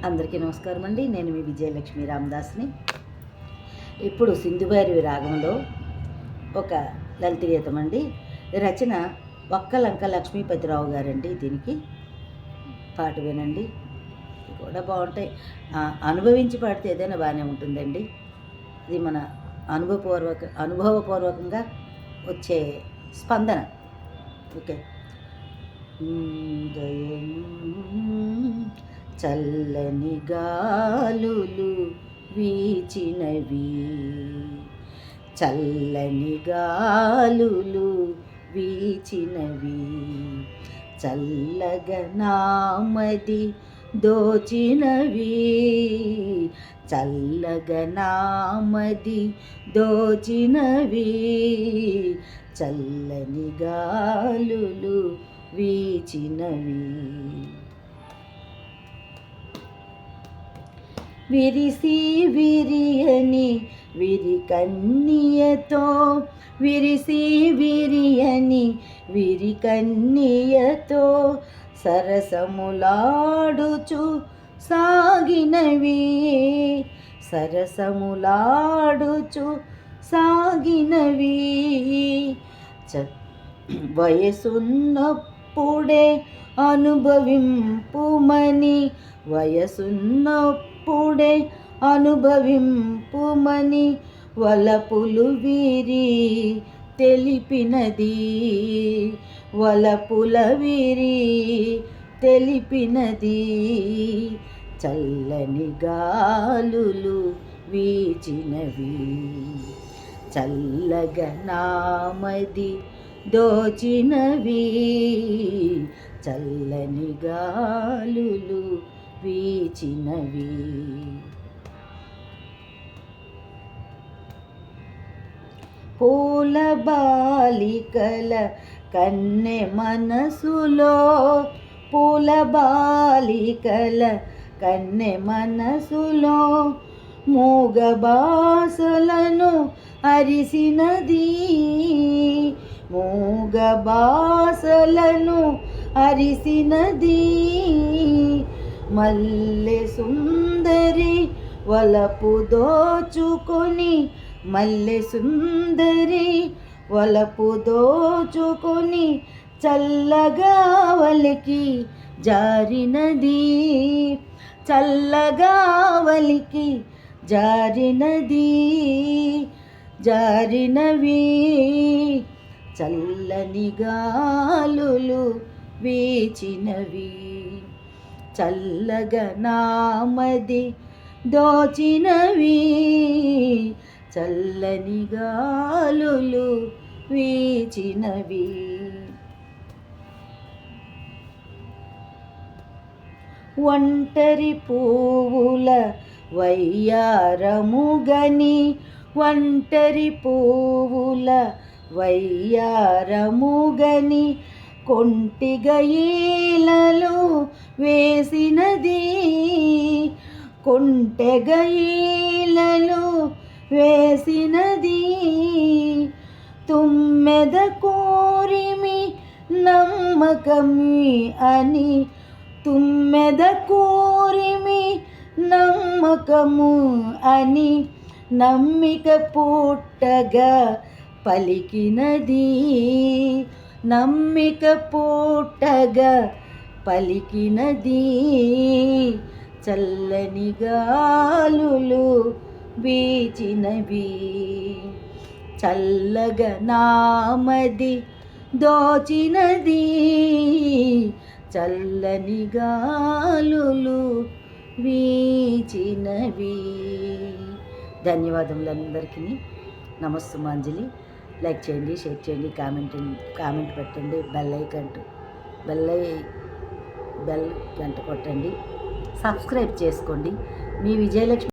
అందరికీ నమస్కారం అండి. నేను మీ విజయలక్ష్మి రామదాస్ని. ఇప్పుడు సింధుభైరవి రాగంలో ఒక లలిత గీతం అండి. రచన వక్కలంక లక్ష్మీపతిరావు గారండి. దీనికి పాట వినండి, ఇది కూడా బాగుంటాయి. అనుభవించి పాడితే ఏదైనా బాగానే ఉంటుందండి. ఇది మన అనుభవపూర్వకంగా వచ్చే స్పందన. ఓకే. చల్లని గాలులు వీచినవి, చల్లని గాలులు వీచినవి, చల్లగా నామది దోచినవి, చల్లగా నామది దోచినవి, చల్లని గాలులు వీచినవి. విరిసి విరియని విరికన్నియతో, విరిసి విరియని విరికన్నియతో సరసములాడుచు సాగినవి, సరసములాడుచు సాగినవి, వయసున్నప్పుడే అనుభవింపుమని, వయసున్నప్పుడే అనుభవింపుమని వలపులు వీరి తెలిపినది, వలపుల వీరి తెలిపినది, చల్లని గాలులు వీచినవి, చల్లగా నామది దోచినవి, చల్లని గాలులు వీచినవి. పూల బాలికల కన్నె మనసులో, పూల బాలికల కన్నె మనసులో మూగ బాసలను అరిసినది, మూగ బాసలను అరిసినది, మల్లె సుందరి వలపు దోచుకొని, మల్లె సుందరి వలపు దోచుకొని చల్లగా వలికి జారినది, చల్లగా వలికి జారినది, జారినవి, చల్లని గాలులు వీచినవి, చల్లగా నామది దోచినవి, చల్లని గాలులు వీచినవి. ఒంటరి పువ్వుల వయ్యారముగని, ఒంటరి పువ్వుల వయ్యారముగని కొంటిగా ఈలలు వేసినది, కొంటెగా ఈలలు వేసినది, తుమ్మెద కోరిమి నమ్మకమి అని, తుమ్మెద కోరిమి నమ్మకము అని నమ్మిక పుట్టగా పలికినది, నమ్మిక పుట్టగా పలికినది, చల్లని గాలులు వీచినవి, చల్లగా నామది దోచినది, చల్లని గాలులు వీచినవి. ధన్యవాదములు అందరికీ. నమస్సుమాంజలి. లైక్ చేయండి, షేర్ చేయండి, కామెంట్ పెట్టండి, బెల్ గంట కొట్టండి, సబ్స్క్రైబ్ చేసుకోండి. మీ విజయలక్ష్మి